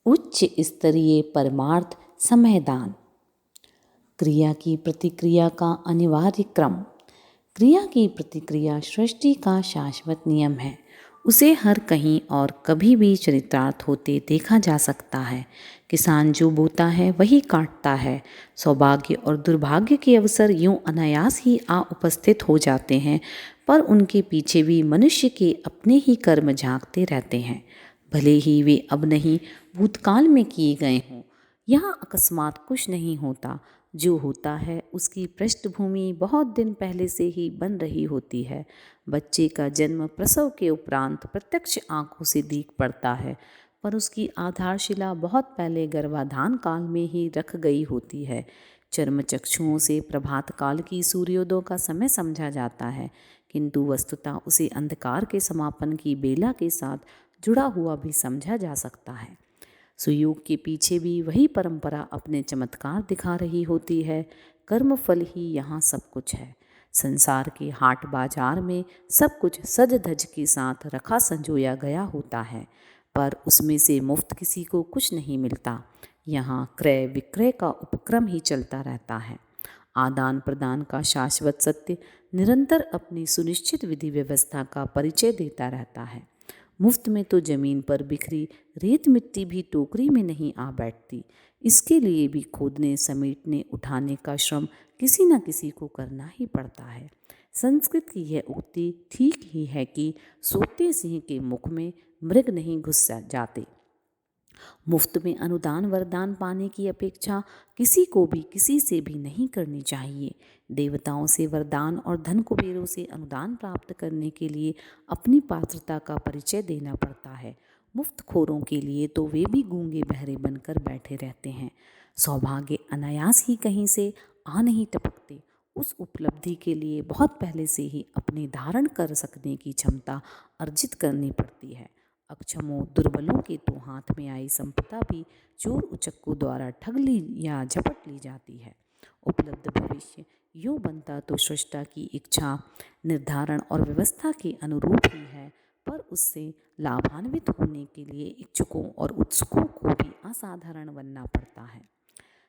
उच्च स्तरीय परमार्थ समयदान। क्रिया की प्रतिक्रिया का अनिवार्य क्रम। क्रिया की प्रतिक्रिया सृष्टि का शाश्वत नियम है। उसे हर कहीं और कभी भी चरितार्थ होते देखा जा सकता है। किसान जो बोता है वही काटता है। सौभाग्य और दुर्भाग्य के अवसर यूं अनायास ही आ उपस्थित हो जाते हैं, पर उनके पीछे भी मनुष्य के अपने ही कर्म झांकते रहते हैं, भले ही वे अब नहीं भूतकाल में किए गए हों। यहाँ अकस्मात कुछ नहीं होता। जो होता है उसकी पृष्ठभूमि बहुत दिन पहले से ही बन रही होती है। बच्चे का जन्म प्रसव के उपरांत प्रत्यक्ष आंखों से दिख पड़ता है, पर उसकी आधारशिला बहुत पहले गर्भाधान काल में ही रख गई होती है। चर्मचक्षुओं से प्रभात काल की सूर्योदय का समय समझा जाता है, किंतु वस्तुतः उसे अंधकार के समापन की बेला के साथ जुड़ा हुआ भी समझा जा सकता है। सुयोग के पीछे भी वही परंपरा अपने चमत्कार दिखा रही होती है। कर्म फल ही यहाँ सब कुछ है। संसार के हाट बाजार में सब कुछ सज धज के साथ रखा संजोया गया होता है, पर उसमें से मुफ्त किसी को कुछ नहीं मिलता। यहाँ क्रय विक्रय का उपक्रम ही चलता रहता है। आदान प्रदान का शाश्वत सत्य निरंतर अपनी सुनिश्चित विधि व्यवस्था का परिचय देता रहता है। मुफ्त में तो जमीन पर बिखरी रेत मिट्टी भी टोकरी में नहीं आ बैठती। इसके लिए भी खोदने समेटने उठाने का श्रम किसी न किसी को करना ही पड़ता है। संस्कृत की यह उक्ति ठीक ही है कि सोते सिंह के मुख में मृग नहीं घुस जाते। मुफ्त में अनुदान वरदान पाने की अपेक्षा किसी को भी किसी से भी नहीं करनी चाहिए। देवताओं से वरदान और धन कुबेरों से अनुदान प्राप्त करने के लिए अपनी पात्रता का परिचय देना पड़ता है। मुफ्तखोरों के लिए तो वे भी गूंगे बहरे बनकर बैठे रहते हैं। सौभाग्य अनायास ही कहीं से आ नहीं टपकते। उस उपलब्धि के लिए बहुत पहले से ही अपने धारण कर सकने की क्षमता अर्जित करनी पड़ती है। अक्षमों दुर्बलों के तो हाथ में आई संपदा भी चोर उचक्कों द्वारा ठग ली या झपट ली जाती है। उपलब्ध भविष्य यूँ बनता तो सृष्टा की इच्छा निर्धारण और व्यवस्था के अनुरूप ही है, पर उससे लाभान्वित होने के लिए इच्छुकों और उत्सुकों को भी असाधारण बनना पड़ता है।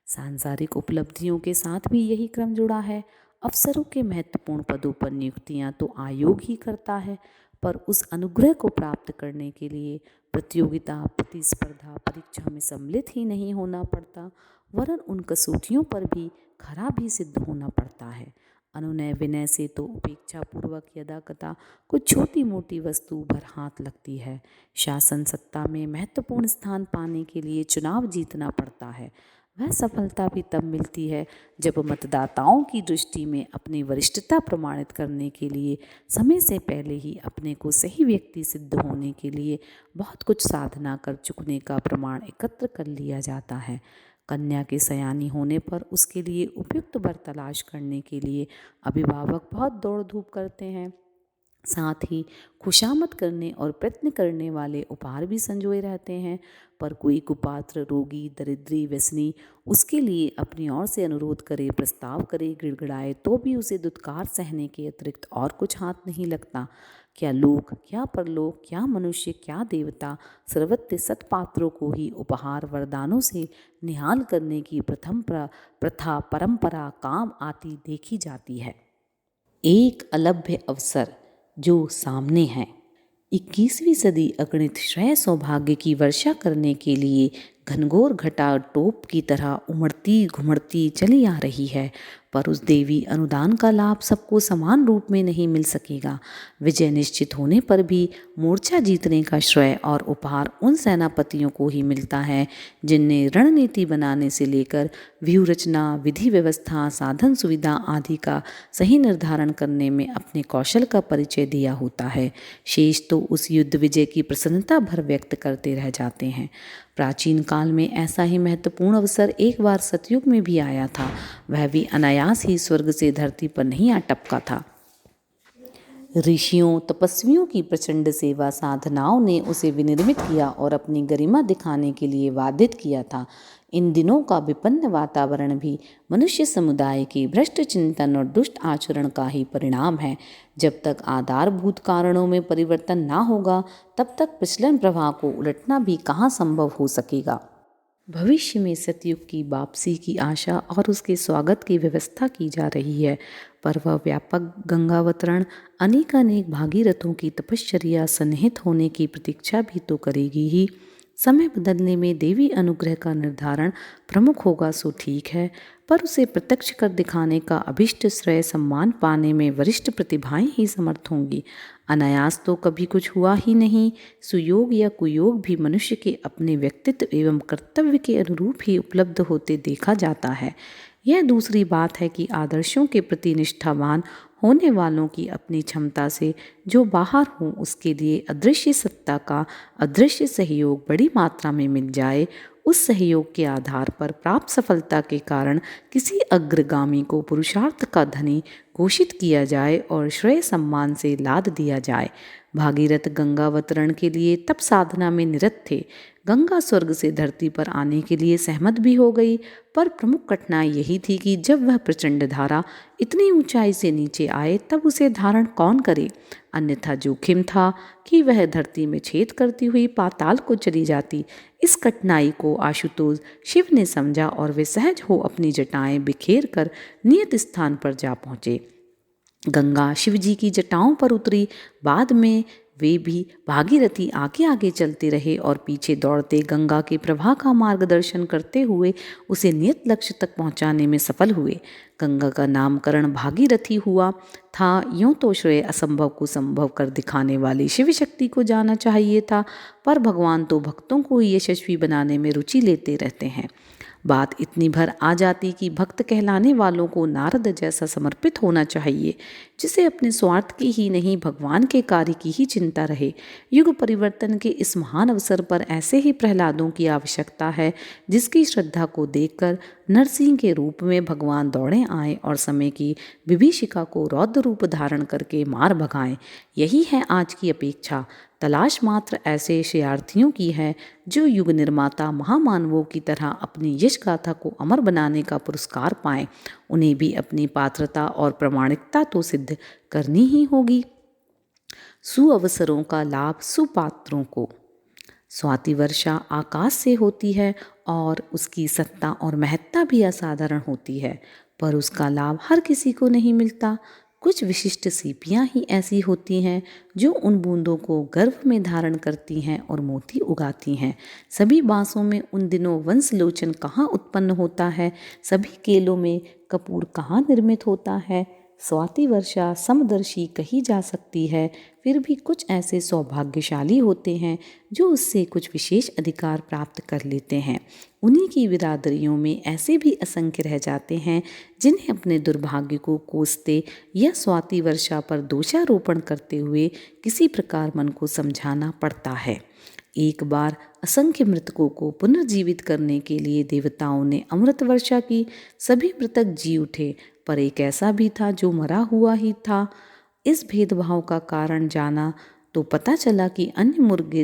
सांसारिक उपलब्धियों के साथ भी यही क्रम जुड़ा है। अफसरों के महत्वपूर्ण पदों पर नियुक्तियां तो आयोग ही करता है, पर उस अनुग्रह को प्राप्त करने के लिए प्रतियोगिता प्रतिस्पर्धा परीक्षा में सम्मिलित ही नहीं होना पड़ता, वरन उन कसौटियों पर भी खरा भी सिद्ध होना पड़ता है। अनुनय विनय से तो उपेक्षापूर्वक यदाकदा कुछ छोटी मोटी वस्तु भर हाथ लगती है। शासन सत्ता में महत्वपूर्ण स्थान पाने के लिए चुनाव जीतना पड़ता है। वह सफलता भी तब मिलती है जब मतदाताओं की दृष्टि में अपनी वरिष्ठता प्रमाणित करने के लिए समय से पहले ही अपने को सही व्यक्ति सिद्ध होने के लिए बहुत कुछ साधना कर चुकने का प्रमाण एकत्र कर लिया जाता है। कन्या के सयानी होने पर उसके लिए उपयुक्त वर तलाश करने के लिए अभिभावक बहुत दौड़ धूप करते हैं। साथ ही खुशामद करने और प्रयत्न करने वाले उपहार भी संजोए रहते हैं, पर कोई कुपात्र रोगी दरिद्री व्यसनी उसके लिए अपनी ओर से अनुरोध करे प्रस्ताव करे गिड़गिड़ाए तो भी उसे दुत्कार सहने के अतिरिक्त और कुछ हाथ नहीं लगता। क्या लोक क्या परलोक क्या मनुष्य क्या देवता सर्वत्र सत्पात्रों को ही उपहार वरदानों से निहाल करने की प्रथम प्रथा परंपरा काम आती देखी जाती है। एक अलभ्य अवसर जो सामने है। 21वीं सदी अगणित श्रेय सौभाग्य की वर्षा करने के लिए घनघोर घटा टोप की तरह उमड़ती घुमड़ती चली आ रही है, पर उस देवी अनुदान का लाभ सबको समान रूप में नहीं मिल सकेगा। विजय निश्चित होने पर भी मोर्चा जीतने का श्रेय और उपहार उन सेनापतियों को ही मिलता है जिनने रणनीति बनाने से लेकर व्यूह रचना विधि व्यवस्था साधन सुविधा आदि का सही निर्धारण करने में अपने कौशल का परिचय दिया होता है। शेष तो उस युद्ध विजय की प्रसन्नता भर व्यक्त करते रह जाते हैं। प्राचीन काल में ऐसा ही महत्वपूर्ण अवसर एक बार सतयुग में भी आया था। वह भी अनायास ही स्वर्ग से धरती पर नहीं आ टपका था। ऋषियों तपस्वियों की प्रचंड सेवा साधनाओं ने उसे विनिर्मित किया और अपनी गरिमा दिखाने के लिए वादित किया था। इन दिनों का विपन्न वातावरण भी मनुष्य समुदाय के भ्रष्ट चिंतन और दुष्ट आचरण का ही परिणाम है। जब तक आधारभूत कारणों में परिवर्तन ना होगा, तब तक प्रचलन प्रवाह को उलटना भी कहाँ संभव हो सकेगा। भविष्य में सतयुग की वापसी की आशा और उसके स्वागत की व्यवस्था की जा रही है, पर वह व्यापक गंगावतरण अनेकानेक भागीरथों की तपश्चर्या सन्निहित होने की प्रतीक्षा भी तो करेगी ही। समय बदलने में देवी अनुग्रह का निर्धारण प्रमुख होगा सो ठीक है, पर उसे प्रत्यक्ष कर दिखाने का अभिष्ट श्रेय सम्मान पाने में वरिष्ठ प्रतिभाएं ही समर्थ होंगी। अनायास तो कभी कुछ हुआ ही नहीं। सुयोग या कुयोग भी मनुष्य के अपने व्यक्तित्व एवं कर्तव्य के अनुरूप ही उपलब्ध होते देखा जाता है। यह दूसरी बात है कि आदर्शों के प्रति निष्ठावान होने वालों की अपनी क्षमता से जो बाहर हो, उसके लिए अदृश्य सत्ता का अदृश्य सहयोग बड़ी मात्रा में मिल जाए। उस सहयोग के आधार पर प्राप्त सफलता के कारण किसी अग्रगामी को पुरुषार्थ का धनी घोषित किया जाए और श्रेय सम्मान से लाद दिया जाए। भागीरथ गंगावतरण के लिए तप साधना में निरत थे। गंगा स्वर्ग से धरती पर आने के लिए सहमत भी हो गई, पर प्रमुख कठिनाई यही थी कि जब वह प्रचंड धारा इतनी ऊंचाई से नीचे आए, तब उसे धारण कौन करे। अन्यथा जोखिम था कि वह धरती में छेद करती हुई पाताल को चली जाती। इस कठिनाई को आशुतोष शिव ने समझा और वे सहज हो अपनी जटाएं बिखेर कर नियत स्थान पर जा पहुँचे। गंगा शिवजी की जटाओं पर उतरी। बाद में वे भी भागीरथी आगे आगे चलते रहे और पीछे दौड़ते गंगा के प्रवाह का मार्गदर्शन करते हुए उसे नियत लक्ष्य तक पहुंचाने में सफल हुए। गंगा का नामकरण भागीरथी हुआ था। यूं तो श्रेय असंभव को संभव कर दिखाने वाली शिव शक्ति को जाना चाहिए था, पर भगवान तो भक्तों को ही यशस्वी बनाने में रुचि लेते रहते हैं। बात इतनी भर आ जाती कि भक्त कहलाने वालों को नारद जैसा समर्पित होना चाहिए, जिसे अपने स्वार्थ की ही नहीं भगवान के कार्य की ही चिंता रहे। युग परिवर्तन के इस महान अवसर पर ऐसे ही प्रहलादों की आवश्यकता है, जिसकी श्रद्धा को देखकर नरसिंह के रूप में भगवान दौड़े आए और समय की विभीषिका को रौद्र रूप धारण करके मार भगाएं। यही है आज की अपेक्षा। तलाश मात्र ऐसे शयार्थियों की है जो युग निर्माता महामानवों की तरह अपनी यश गाथा को अमर बनाने का पुरस्कार पाएं। उन्हें भी अपनी पात्रता और प्रामाणिकता तो सिद्ध करनी ही होगी। सुअवसरों का लाभ सुपात्रों को। स्वाति वर्षा आकाश से होती है और उसकी सत्ता और महत्ता भी असाधारण होती है, पर उसका लाभ हर किसी को नहीं मिलता। कुछ विशिष्ट सीपियाँ ही ऐसी होती हैं जो उन बूंदों को गर्भ में धारण करती हैं और मोती उगाती हैं। सभी बांसों में उन दिनों वंशलोचन कहाँ उत्पन्न होता है, सभी केलों में कपूर कहाँ निर्मित होता है। स्वाति वर्षा समदर्शी कही जा सकती है, फिर भी कुछ ऐसे सौभाग्यशाली होते हैं जो उससे कुछ विशेष अधिकार प्राप्त कर लेते हैं। उन्हीं की बिरादरियों में ऐसे भी असंख्य रह जाते हैं जिन्हें अपने दुर्भाग्य को कोसते या स्वाति वर्षा पर दोषारोपण करते हुए किसी प्रकार मन को समझाना पड़ता है। एक बार असंख्य मृतकों को पुनर्जीवित करने के लिए देवताओं ने अमृत वर्षा की। सभी मृतक जी उठे, पर एक ऐसा भी था जो मरा हुआ ही था। इस भेदभाव का कारण जाना तो पता चला कि अन्य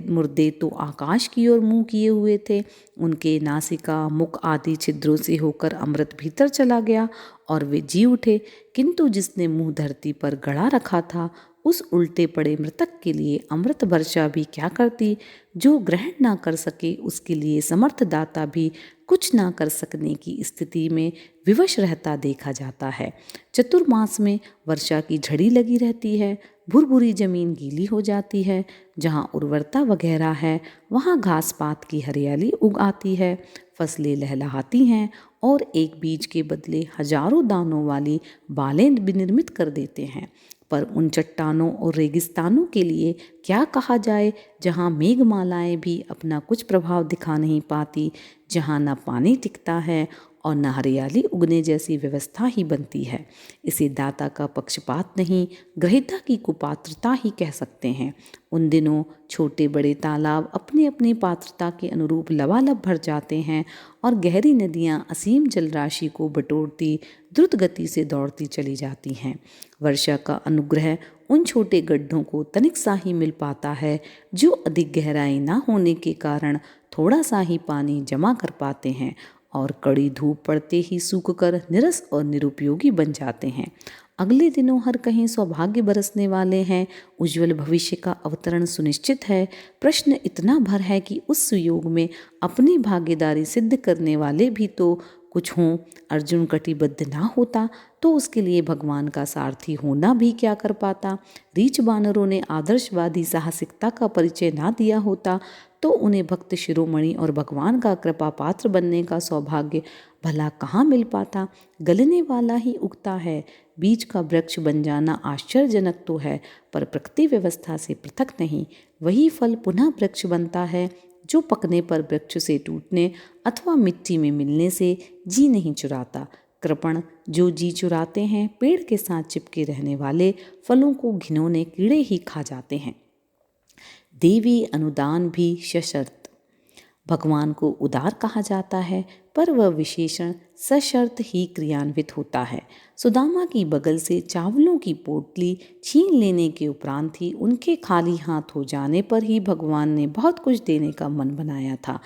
मुर्दे तो आकाश की ओर मुंह किए हुए थे। उनके नासिका मुख आदि छिद्रों से होकर अमृत भीतर चला गया और वे जी उठे, किंतु जिसने मुंह धरती पर गड़ा रखा था उस उल्टे पड़े मृतक के लिए अमृत वर्षा भी क्या करती। जो ग्रहण ना कर सके उसके लिए समर्थ दाता भी कुछ ना कर सकने की स्थिति में विवश रहता देखा जाता है। चतुर्मास में वर्षा की झड़ी लगी रहती है। भुरभुरी जमीन गीली हो जाती है। जहाँ उर्वरता वगैरह है वहाँ घास पात की हरियाली उग आती है। फसलें लहलहाती हैं और एक बीज के बदले हजारों दानों वाली बालें विनिर्मित कर देते हैं। पर उन चट्टानों और रेगिस्तानों के लिए क्या कहा जाए, जहाँ मेघमालाएं भी अपना कुछ प्रभाव दिखा नहीं पाती, जहाँ न पानी टिकता है और न हरियाली उगने जैसी व्यवस्था ही बनती है। इसे दाता का पक्षपात नहीं, ग्रहिता की कुपात्रता ही कह सकते हैं। उन दिनों छोटे बड़े तालाब अपनी अपनी पात्रता के अनुरूप लबालब भर जाते हैं और गहरी नदियाँ असीम जलराशि को बटोरती द्रुत गति से दौड़ती चली जाती हैं। वर्षा का अनुग्रह उन छोटे गड्ढों को तनिक सा ही मिल पाता है जो अधिक गहराई ना होने के कारण थोड़ा सा ही पानी जमा कर पाते हैं और कड़ी धूप पड़ते ही सूखकर निरस और निरुपयोगी बन जाते हैं। अगले दिनों हर कहीं सौभाग्य बरसने वाले हैं, उज्जवल भविष्य का अवतरण सुनिश्चित है। प्रश्न इतना भर है कि उस सुयोग में अपनी भागीदारी सिद्ध करने वाले भी तो कुछ हों। अर्जुन कटिबद्ध ना होता तो उसके लिए भगवान का सारथी होना भी क्या कर पाता। रीछ बानरों ने आदर्शवादी साहसिकता का परिचय ना दिया होता तो उन्हें भक्त शिरोमणि और भगवान का कृपा पात्र बनने का सौभाग्य भला कहाँ मिल पाता। गलने वाला ही उगता है, बीज का वृक्ष बन जाना आश्चर्यजनक तो है पर प्रकृति व्यवस्था से पृथक नहीं। वही फल पुनः वृक्ष बनता है जो पकने पर वृक्ष से टूटने अथवा मिट्टी में मिलने से जी नहीं चुराता। कृपण जो जी चुराते हैं, पेड़ के साथ चिपके रहने वाले फलों को घिनौने कीड़े ही खा जाते हैं। देवी अनुदान भी सशर्त। भगवान को उदार कहा जाता है पर वह विशेषण सशर्त ही क्रियान्वित होता है। सुदामा की बगल से चावलों की पोटली छीन लेने के उपरांत ही उनके खाली हाथ हो जाने पर ही भगवान ने बहुत कुछ देने का मन बनाया था।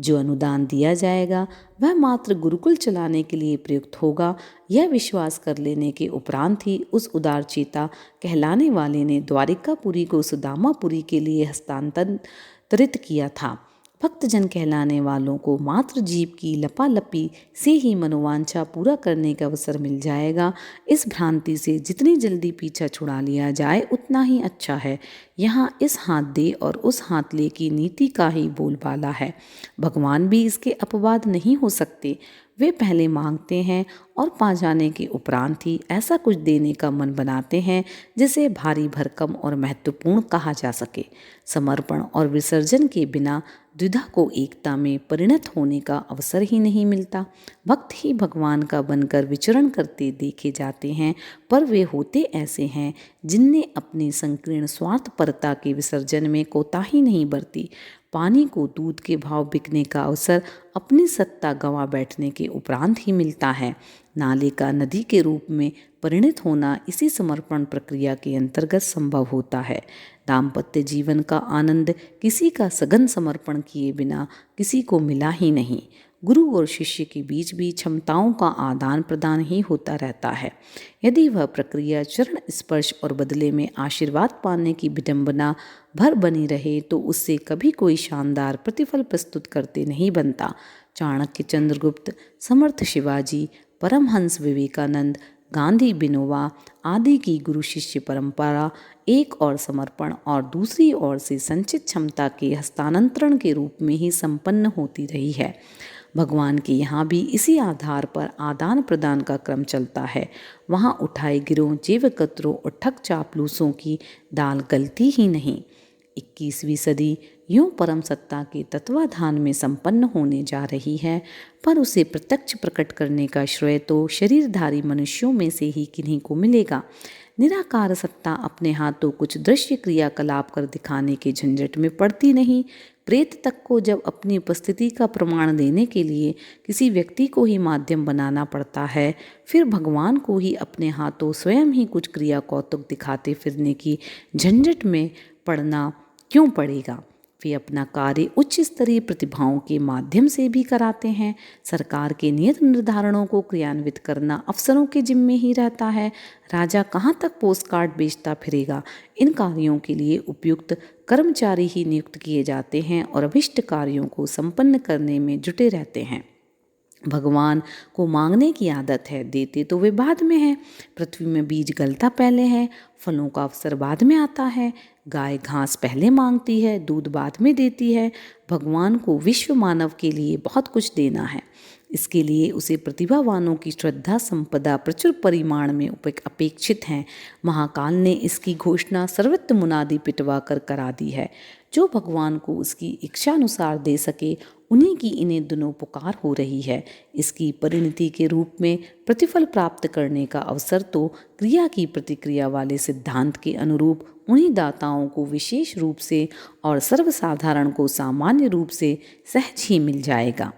जो अनुदान दिया जाएगा वह मात्र गुरुकुल चलाने के लिए प्रयुक्त होगा, यह विश्वास कर लेने के उपरांत ही उस उदारचेता कहलाने वाले ने द्वारिकापुरी को सुदामापुरी के लिए हस्तांतरित किया था। भक्तजन कहलाने वालों को मात्र जीव की लपालपी से ही मनोवांछा पूरा करने का अवसर मिल जाएगा। इस भ्रांति से जितनी जल्दी पीछा छुड़ा लिया जाए उतना ही अच्छा है। यहाँ इस हाथ दे और उस हाथ ले की नीति का ही बोलबाला है। भगवान भी इसके अपवाद नहीं हो सकते। वे पहले मांगते हैं और पा जाने के उपरांत ही ऐसा कुछ देने का मन बनाते हैं जिसे भारी भरकम और महत्वपूर्ण कहा जा सके। समर्पण और विसर्जन के बिना द्विधा को एकता में परिणत होने का अवसर ही नहीं मिलता। भक्त ही भगवान का बनकर विचरण करते देखे जाते हैं पर वे होते ऐसे हैं जिनने अपनी संकीर्ण स्वार्थपरता के विसर्जन में कोताही नहीं बरती। पानी को दूध के भाव बिकने का अवसर अपनी सत्ता गंवा बैठने के उपरांत ही मिलता है। नाले का नदी के रूप में परिणत होना इसी समर्पण प्रक्रिया के अंतर्गत संभव होता है। दाम्पत्य जीवन का आनंद किसी का सघन समर्पण किए बिना किसी को मिला ही नहीं। गुरु और शिष्य के बीच भी क्षमताओं का आदान प्रदान ही होता रहता है। यदि वह प्रक्रिया चरण स्पर्श और बदले में आशीर्वाद पाने की विडंबना भर बनी रहे तो उससे कभी कोई शानदार प्रतिफल प्रस्तुत करते नहीं बनता। चाणक्य, चंद्रगुप्त, समर्थ शिवाजी, परमहंस विवेकानंद, गांधी, बिनोबा आदि की गुरु शिष्य परंपरा एक और समर्पण और दूसरी ओर से संचित क्षमता के हस्तांतरण के रूप में ही संपन्न होती रही है। भगवान के यहाँ भी इसी आधार पर आदान प्रदान का क्रम चलता है। वहाँ उठाए गिरों, जेवकतरों और ठग चापलूसों की दाल गलती ही नहीं। 21वीं सदी यूं परम सत्ता के तत्वाधान में संपन्न होने जा रही है पर उसे प्रत्यक्ष प्रकट करने का श्रेय तो शरीरधारी मनुष्यों में से ही किन्हीं को मिलेगा। निराकार सत्ता अपने हाथों कुछ दृश्य क्रियाकलाप कर दिखाने के झंझट में पड़ती नहीं। प्रेत तक को जब अपनी उपस्थिति का प्रमाण देने के लिए किसी व्यक्ति को ही माध्यम बनाना पड़ता है, फिर भगवान को ही अपने हाथों स्वयं ही कुछ क्रिया कौतुक दिखाते फिरने की झंझट में पड़ना क्यों पड़ेगा। वे अपना कार्य उच्च स्तरीय प्रतिभाओं के माध्यम से भी कराते हैं। सरकार के नियत निर्धारणों को क्रियान्वित करना अफसरों के जिम्मे ही रहता है। राजा कहाँ तक पोस्ट कार्ड बेचता फिरेगा। इन कार्यों के लिए उपयुक्त कर्मचारी ही नियुक्त किए जाते हैं और अभिष्ट कार्यों को संपन्न करने में जुटे रहते हैं। भगवान को मांगने की आदत है, देते तो वे बाद में है। पृथ्वी में बीज गलता पहले है, फलों का अवसर बाद में आता है। गाय घास पहले मांगती है, दूध बाद में देती है। भगवान को विश्व मानव के लिए बहुत कुछ देना है। इसके लिए उसे प्रतिभावानों की श्रद्धा संपदा प्रचुर परिमाण में अपेक्षित हैं। महाकाल ने इसकी घोषणा सर्वत्र मुनादी पिटवा कर करा दी है। जो भगवान को उसकी इच्छानुसार दे सके उन्हीं की इन्हें दिनों पुकार हो रही है। इसकी परिणति के रूप में प्रतिफल प्राप्त करने का अवसर तो क्रिया की प्रतिक्रिया वाले सिद्धांत के अनुरूप उन्हीं दाताओं को विशेष रूप से और सर्वसाधारण को सामान्य रूप से सहज ही मिल जाएगा।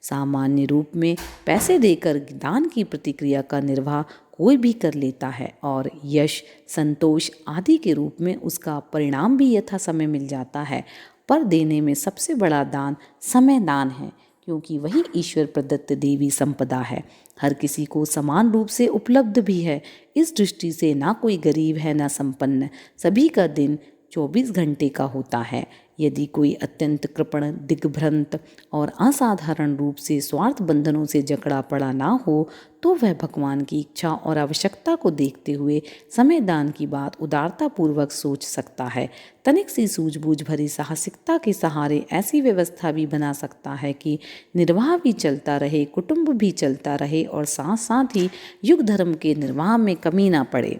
सामान्य रूप में पैसे देकर दान की प्रतिक्रिया का निर्वाह कोई भी कर लेता है और यश, संतोष आदि के रूप में उसका परिणाम भी यथा समय मिल जाता है। पर देने में सबसे बड़ा दान समय दान है, क्योंकि वही ईश्वर प्रदत्त देवी संपदा है, हर किसी को समान रूप से उपलब्ध भी है। इस दृष्टि से ना कोई गरीब है ना संपन्न, सभी का दिन 24 घंटे का होता है। यदि कोई अत्यंत कृपण, दिग्भ्रांत और असाधारण रूप से स्वार्थ बंधनों से जकड़ा पड़ा ना हो, तो वह भगवान की इच्छा और आवश्यकता को देखते हुए समय दान की बात उदारता पूर्वक सोच सकता है। तनिक सी सूझबूझ भरी साहसिकता के सहारे ऐसी व्यवस्था भी बना सकता है कि निर्वाह भी चलता रहे, कुटुंब भी चलता रहे और साथ साथ ही युग धर्म के निर्वाह में कमी ना पड़े।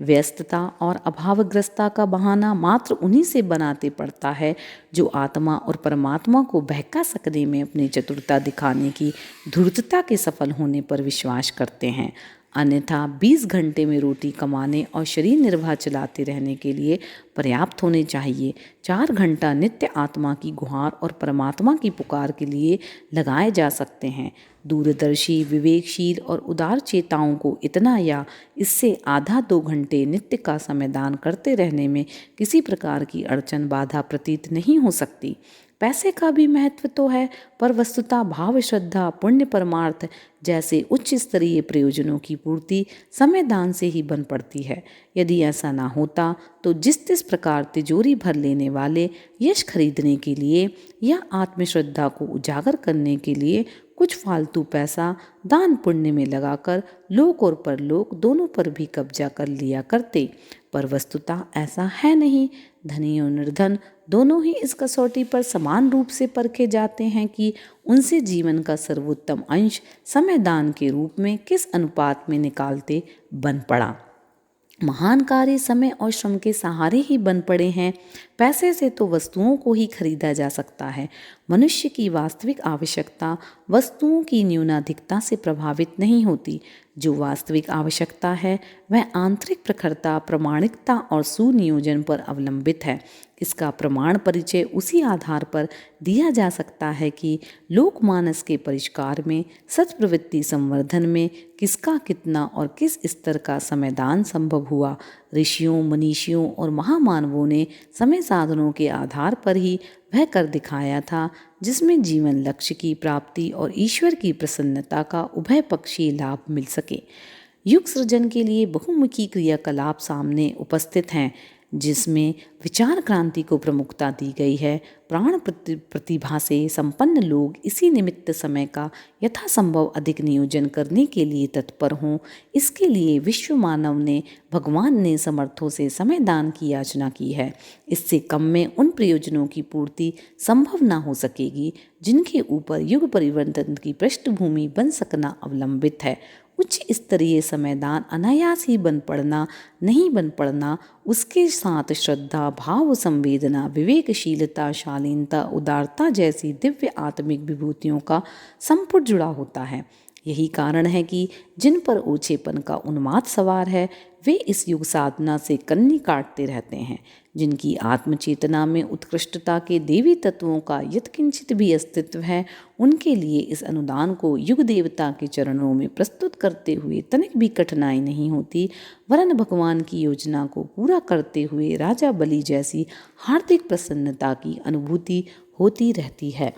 व्यस्तता और अभावग्रस्ता का बहाना मात्र उन्हीं से बनाते पड़ता है जो आत्मा और परमात्मा को बहका सकने में अपनी चतुरता दिखाने की धूर्तता के सफल होने पर विश्वास करते हैं। अन्यथा 20 घंटे में रोटी कमाने और शरीर निर्वाह चलाते रहने के लिए पर्याप्त होने चाहिए। 4 घंटा नित्य आत्मा की गुहार और परमात्मा की पुकार के लिए लगाए जा सकते हैं। दूरदर्शी, विवेकशील और उदार चेताओं को इतना या इससे आधा 2 घंटे नित्य का समय दान करते रहने में किसी प्रकार की अड़चन बाधा प्रतीत नहीं हो सकती। पैसे का भी महत्व तो है, पर वस्तुतः भाव, श्रद्धा, पुण्य, परमार्थ जैसे उच्च स्तरीय प्रयोजनों की पूर्ति समय दान से ही बन पड़ती है। यदि ऐसा ना होता तो जिस प्रकार तिजोरी भर लेने वाले यश खरीदने के लिए या आत्मश्रद्धा को उजागर करने के लिए कुछ फालतू पैसा दान पुण्य में लगाकर लोक और परलोक दोनों पर भी कब्जा कर लिया करते, पर वस्तुतः ऐसा है नहीं। धनी और निर्धन दोनों ही इस कसौटी पर समान रूप से परखे जाते हैं कि उनसे जीवन का सर्वोत्तम अंश समय दान के रूप में किस अनुपात में निकालते बन पड़ा। महान कार्य समय और श्रम के सहारे ही बन पड़े हैं। पैसे से तो वस्तुओं को ही खरीदा जा सकता है। मनुष्य की वास्तविक आवश्यकता वस्तुओं की न्यूनाधिकता से प्रभावित नहीं होती। जो वास्तविक आवश्यकता है वह आंतरिक प्रखरता, प्रामाणिकता और सुनियोजन पर अवलंबित है। इसका प्रमाण परिचय उसी आधार पर दिया जा सकता है कि लोकमानस के परिष्कार में, सत्प्रवृत्ति संवर्धन में किसका कितना और किस स्तर का समयदान संभव हुआ। ऋषियों, मनीषियों और महामानवों ने समय साधनों के आधार पर ही वह कर दिखाया था जिसमें जीवन लक्ष्य की प्राप्ति और ईश्वर की प्रसन्नता का उभय पक्षीय लाभ मिल सके। युग सृजन के लिए बहुमुखी क्रियाकलाप सामने उपस्थित हैं, जिसमें विचार क्रांति को प्रमुखता दी गई है। प्राण प्रतिभा से संपन्न लोग इसी निमित्त समय का यथासंभव अधिक नियोजन करने के लिए तत्पर हों। इसके लिए विश्व मानव ने भगवान ने समर्थों से समय दान की याचना की है। इससे कम में उन प्रयोजनों की पूर्ति संभव ना हो सकेगी जिनके ऊपर युग परिवर्तन की पृष्ठभूमि बन सकना अवलंबित है। उच्च स्तरीय समयदान अनायास ही बन पड़ना नहीं बन पड़ना, उसके साथ श्रद्धा, भाव, संवेदना, विवेकशीलता, शालीनता, उदारता जैसी दिव्य आत्मिक विभूतियों का संपुट जुड़ा होता है। यही कारण है कि जिन पर ओछेपन का उन्माद सवार है वे इस युग साधना से कन्नी काटते रहते हैं। जिनकी आत्मचेतना में उत्कृष्टता के देवी तत्वों का यत्किंचित भी अस्तित्व है, उनके लिए इस अनुदान को युग देवता के चरणों में प्रस्तुत करते हुए तनिक भी कठिनाई नहीं होती, वरन भगवान की योजना को पूरा करते हुए राजा बलि जैसी हार्दिक प्रसन्नता की अनुभूति होती रहती है।